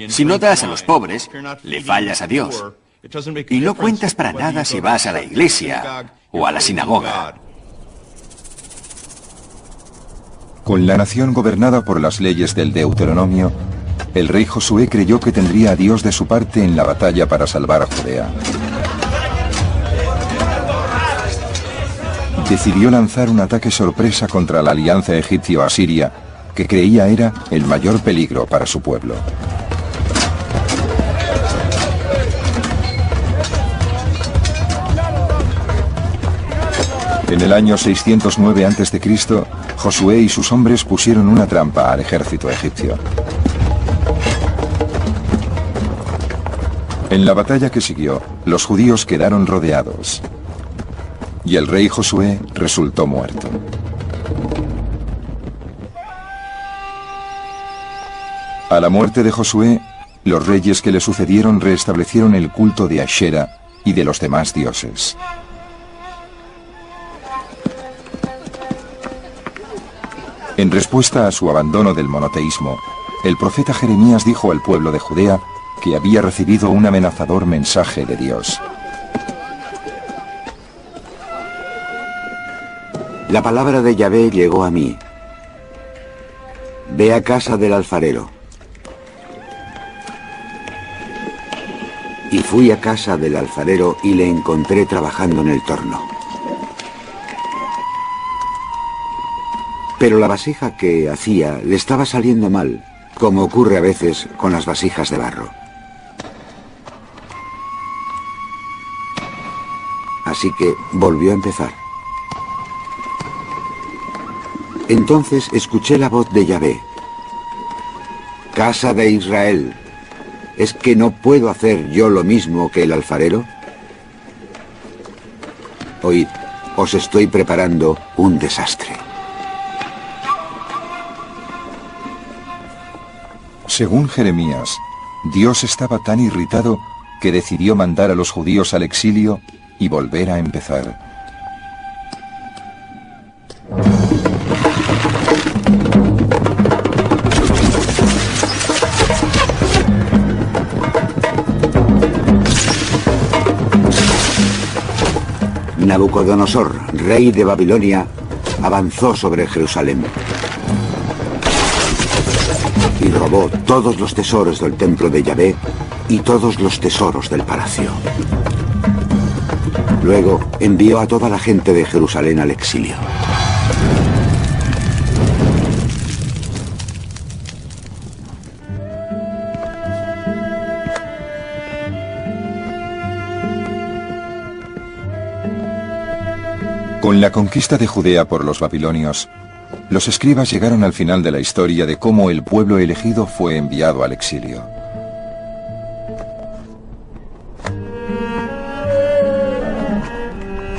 Si no das a los pobres, le fallas a Dios. Y no cuentas para nada si vas a la iglesia o a la sinagoga. Con la nación gobernada por las leyes del Deuteronomio, el rey Josué creyó que tendría a Dios de su parte en la batalla para salvar a Judea. Decidió lanzar un ataque sorpresa contra la alianza egipcio-asiria, que creía era el mayor peligro para su pueblo. En el año 609 a.C., Josué y sus hombres pusieron una trampa al ejército egipcio. En la batalla que siguió, los judíos quedaron rodeados, y el rey Josué resultó muerto. A la muerte de Josué, los reyes que le sucedieron restablecieron el culto de Ashera y de los demás dioses. En respuesta a su abandono del monoteísmo, el profeta Jeremías dijo al pueblo de Judea que había recibido un amenazador mensaje de Dios. La palabra de Yahvé llegó a mí. Ve a casa del alfarero. Y fui a casa del alfarero y le encontré trabajando en el torno. Pero la vasija que hacía le estaba saliendo mal, como ocurre a veces con las vasijas de barro. Así que volvió a empezar. Entonces escuché la voz de Yahvé. Casa de Israel, ¿es que no puedo hacer yo lo mismo que el alfarero? Oíd, os estoy preparando un desastre. Según Jeremías, Dios estaba tan irritado que decidió mandar a los judíos al exilio y volver a empezar. Nabucodonosor, rey de Babilonia, avanzó sobre Jerusalén. y robó todos los tesoros del templo de Yahvé y todos los tesoros del palacio. Luego envió a toda la gente de Jerusalén al exilio. Con la conquista de Judea por los babilonios, los escribas llegaron al final de la historia de cómo el pueblo elegido fue enviado al exilio.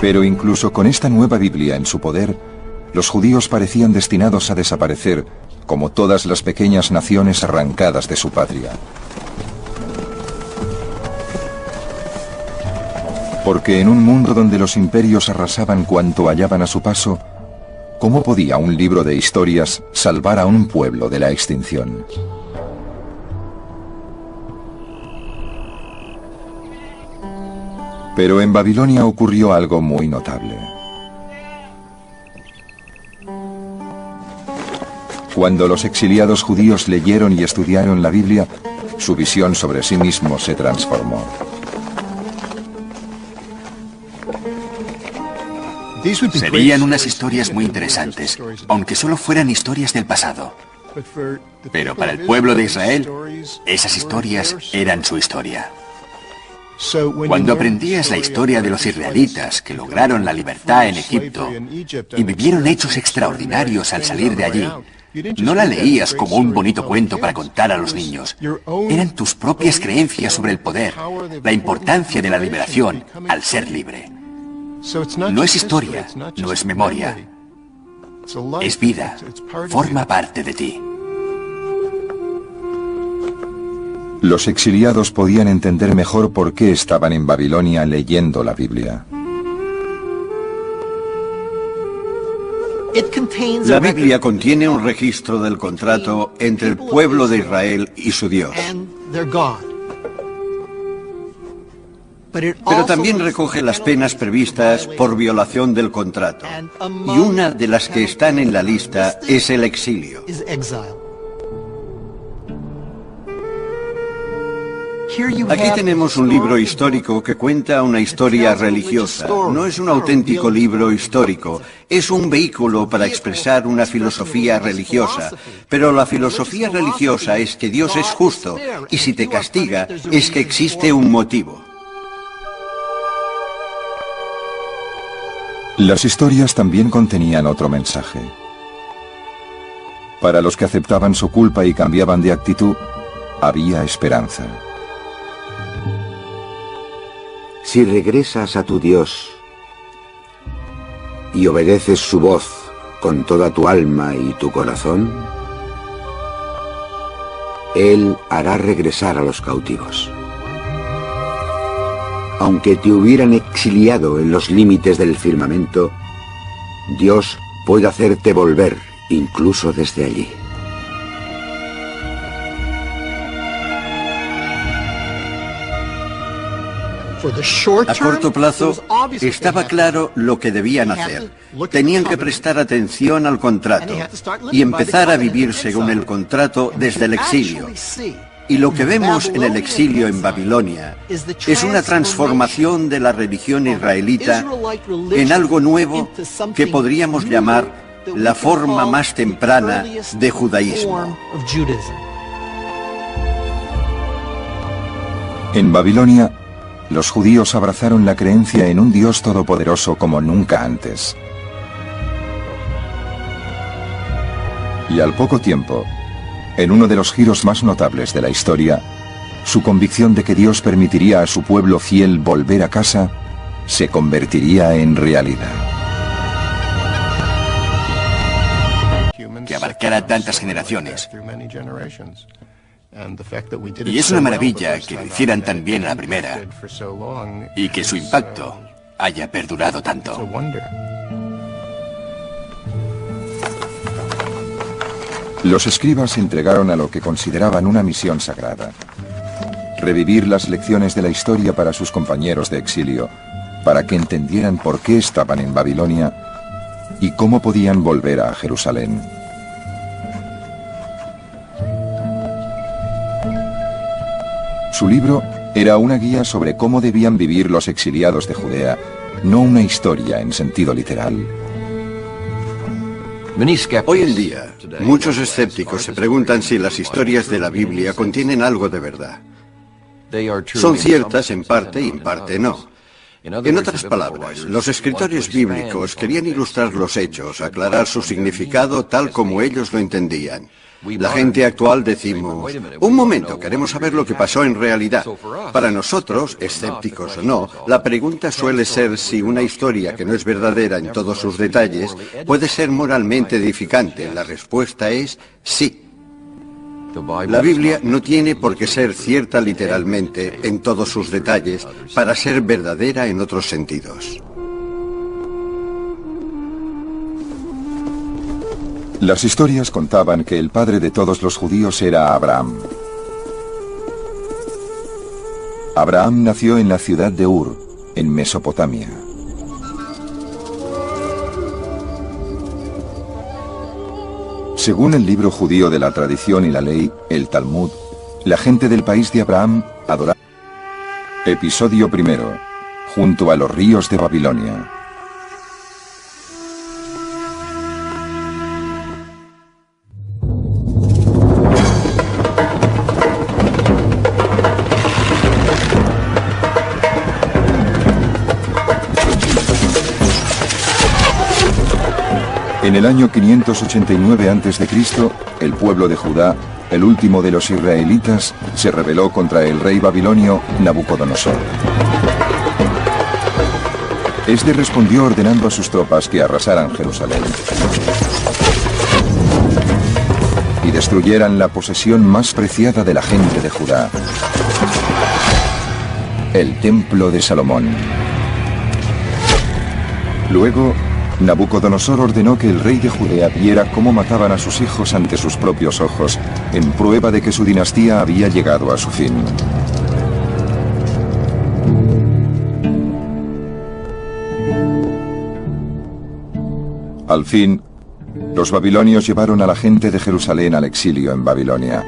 Pero incluso con esta nueva Biblia en su poder, los judíos parecían destinados a desaparecer, como todas las pequeñas naciones arrancadas de su patria. Porque en un mundo donde los imperios arrasaban cuanto hallaban a su paso, ¿cómo podía un libro de historias salvar a un pueblo de la extinción? Pero en Babilonia ocurrió algo muy notable. Cuando los exiliados judíos leyeron y estudiaron la Biblia, su visión sobre sí mismos se transformó. Serían unas historias muy interesantes, aunque solo fueran historias del pasado. Pero para el pueblo de Israel, esas historias eran su historia. Cuando aprendías la historia de los israelitas que lograron la libertad en Egipto y vivieron hechos extraordinarios al salir de allí, no la leías como un bonito cuento para contar a los niños. Eran tus propias creencias sobre el poder, la importancia de la liberación al ser libre. No es historia, no es memoria. Es vida, forma parte de ti. Los exiliados podían entender mejor por qué estaban en Babilonia leyendo la Biblia. La Biblia contiene un registro del contrato entre el pueblo de Israel y su Dios. Pero también recoge las penas previstas por violación del contrato. Y una de las que están en la lista es el exilio. Aquí tenemos un libro histórico que cuenta una historia religiosa. No es un auténtico libro histórico, es un vehículo para expresar una filosofía religiosa. Pero la filosofía religiosa es que Dios es justo, y si te castiga, es que existe un motivo. Las historias también contenían otro mensaje. Para los que aceptaban su culpa y cambiaban de actitud, había esperanza. Si regresas a tu Dios y obedeces su voz con toda tu alma y tu corazón, Él hará regresar a los cautivos. Aunque te hubieran exiliado en los límites del firmamento, Dios puede hacerte volver incluso desde allí. A corto plazo, estaba claro lo que debían hacer. Tenían que prestar atención al contrato y empezar a vivir según el contrato desde el exilio. Y lo que vemos en el exilio en Babilonia es una transformación de la religión israelita en algo nuevo que podríamos llamar la forma más temprana de judaísmo. En Babilonia, los judíos abrazaron la creencia en un Dios todopoderoso como nunca antes. Y al poco tiempo, en uno de los giros más notables de la historia, su convicción de que Dios permitiría a su pueblo fiel volver a casa se convertiría en realidad. Que abarcara tantas generaciones. Y es una maravilla que lo hicieran tan bien a la primera y que su impacto haya perdurado tanto. Los escribas se entregaron a lo que consideraban una misión sagrada: revivir las lecciones de la historia para sus compañeros de exilio, para que entendieran por qué estaban en Babilonia y cómo podían volver a Jerusalén. Su libro era una guía sobre cómo debían vivir los exiliados de Judea, no una historia en sentido literal. Hoy en día, muchos escépticos se preguntan si las historias de la Biblia contienen algo de verdad. Son ciertas en parte y en parte no. En otras palabras, los escritores bíblicos querían ilustrar los hechos, aclarar su significado tal como ellos lo entendían. La gente actual decimos, un momento, queremos saber lo que pasó en realidad. Para nosotros, escépticos o no, la pregunta suele ser si una historia que no es verdadera en todos sus detalles puede ser moralmente edificante. La respuesta es sí. La Biblia no tiene por qué ser cierta literalmente en todos sus detalles para ser verdadera en otros sentidos. Las historias contaban que el padre de todos los judíos era Abraham. Abraham nació en la ciudad de Ur, en Mesopotamia. Según el libro judío de la tradición y la ley, el Talmud, la gente del país de Abraham adoraba. Episodio primero, junto a los ríos de Babilonia. En el año 589 a.C., el pueblo de Judá, el último de los israelitas, se rebeló contra el rey babilonio Nabucodonosor. Este respondió ordenando a sus tropas que arrasaran Jerusalén y destruyeran la posesión más preciada de la gente de Judá, el templo de Salomón. Luego, Nabucodonosor ordenó que el rey de Judea viera cómo mataban a sus hijos ante sus propios ojos, en prueba de que su dinastía había llegado a su fin. Al fin, los babilonios llevaron a la gente de Jerusalén al exilio en Babilonia.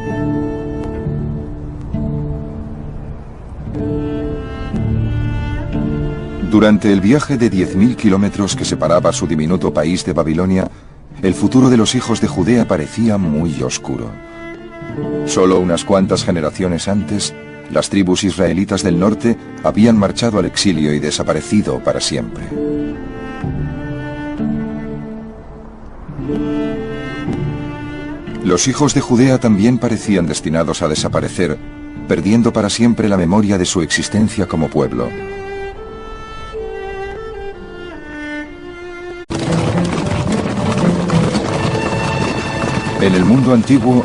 Durante el viaje de 10.000 kilómetros que separaba su diminuto país de Babilonia, el futuro de los hijos de Judea parecía muy oscuro. Solo unas cuantas generaciones antes, las tribus israelitas del norte habían marchado al exilio y desaparecido para siempre. Los hijos de Judea también parecían destinados a desaparecer, perdiendo para siempre la memoria de su existencia como pueblo. En el mundo antiguo,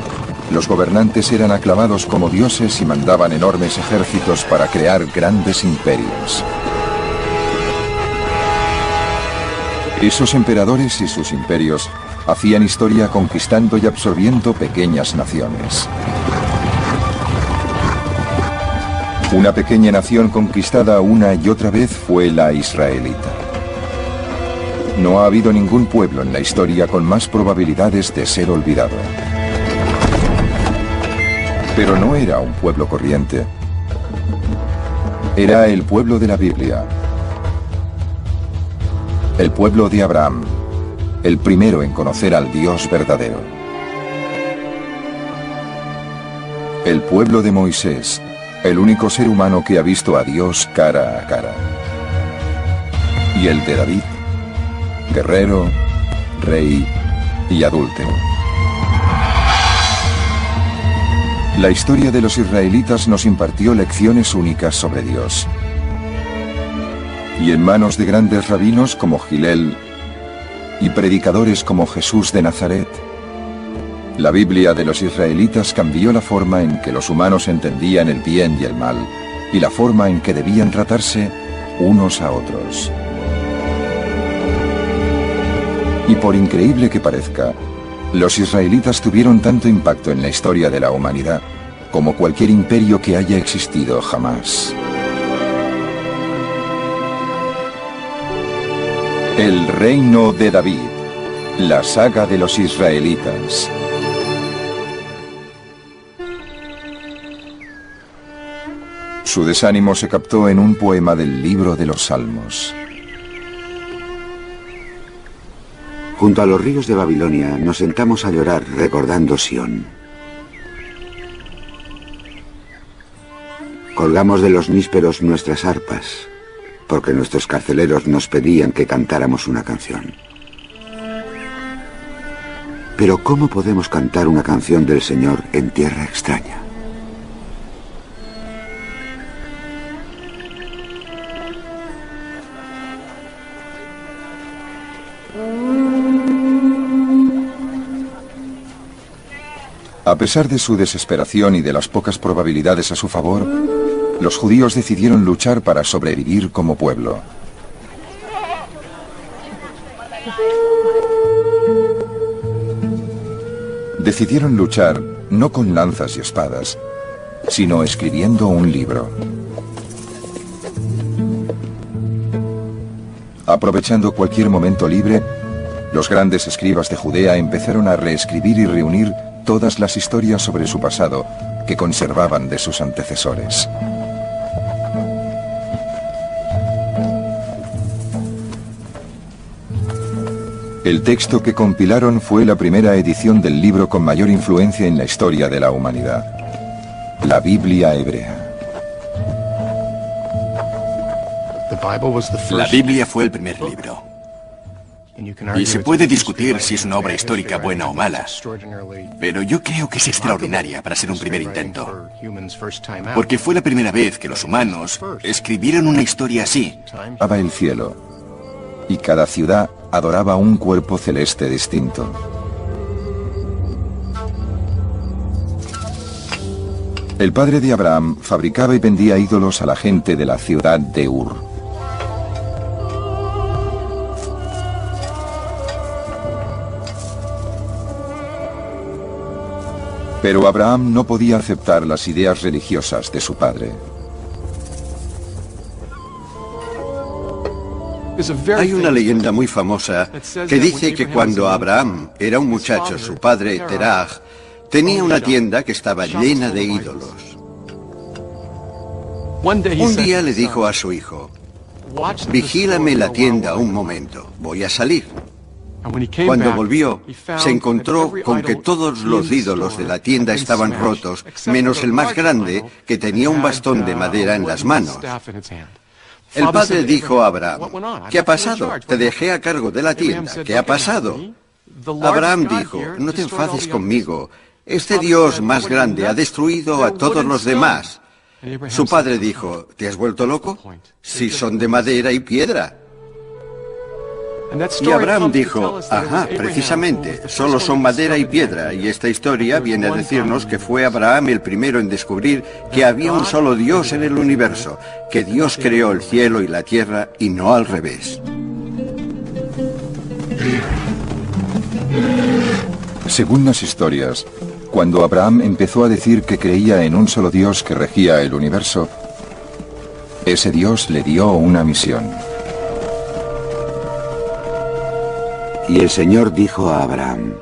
los gobernantes eran aclamados como dioses y mandaban enormes ejércitos para crear grandes imperios. Esos emperadores y sus imperios hacían historia conquistando y absorbiendo pequeñas naciones. Una pequeña nación conquistada una y otra vez fue la israelita. No ha habido ningún pueblo en la historia con más probabilidades de ser olvidado. Pero no era un pueblo corriente. Era el pueblo de la Biblia. El pueblo de Abraham, el primero en conocer al Dios verdadero. El pueblo de Moisés, el único ser humano que ha visto a Dios cara a cara. Y el de David, guerrero, rey y adúltero. La historia de los israelitas nos impartió lecciones únicas sobre Dios. Y en manos de grandes rabinos como Gilel y predicadores como Jesús de Nazaret, la Biblia de los israelitas cambió la forma en que los humanos entendían el bien y el mal, y la forma en que debían tratarse unos a otros. Y por increíble que parezca, los israelitas tuvieron tanto impacto en la historia de la humanidad como cualquier imperio que haya existido jamás. El reino de David, la saga de los israelitas. Su desánimo se captó en un poema del libro de los Salmos. Junto a los ríos de Babilonia nos sentamos a llorar recordando Sión. Colgamos de los nísperos nuestras arpas, porque nuestros carceleros nos pedían que cantáramos una canción. Pero ¿cómo podemos cantar una canción del Señor en tierra extraña? A pesar de su desesperación y de las pocas probabilidades a su favor, los judíos decidieron luchar para sobrevivir como pueblo. Decidieron luchar no con lanzas y espadas, sino escribiendo un libro. Aprovechando cualquier momento libre, los grandes escribas de Judea empezaron a reescribir y reunir todas las historias sobre su pasado que conservaban de sus antecesores. El texto que compilaron fue la primera edición del libro con mayor influencia en la historia de la humanidad, la Biblia hebrea. La Biblia fue el primer libro. Y se puede discutir si es una obra histórica buena o mala, pero yo creo que es extraordinaria para ser un primer intento. Porque fue la primera vez que los humanos escribieron una historia así. Estaba el cielo, y cada ciudad adoraba un cuerpo celeste distinto. El padre de Abraham fabricaba y vendía ídolos a la gente de la ciudad de Ur. Pero Abraham no podía aceptar las ideas religiosas de su padre. Hay una leyenda muy famosa que dice que cuando Abraham era un muchacho, su padre, Terah, tenía una tienda que estaba llena de ídolos. Un día le dijo a su hijo: vigílame la tienda un momento, voy a salir. Cuando volvió, se encontró con que todos los ídolos de la tienda estaban rotos, menos el más grande, que tenía un bastón de madera en las manos. El padre dijo a Abraham: ¿qué ha pasado? Te dejé a cargo de la tienda. ¿Qué ha pasado? Abraham dijo: no te enfades conmigo. Este Dios más grande ha destruido a todos los demás. Su padre dijo: ¿te has vuelto loco? Si son de madera y piedra. Y Abraham dijo: ajá, precisamente, solo son madera y piedra, y esta historia viene a decirnos que fue Abraham el primero en descubrir que había un solo Dios en el universo, que Dios creó el cielo y la tierra y no al revés. Según las historias, cuando Abraham empezó a decir que creía en un solo Dios que regía el universo, ese Dios le dio una misión. Y el Señor dijo a Abraham: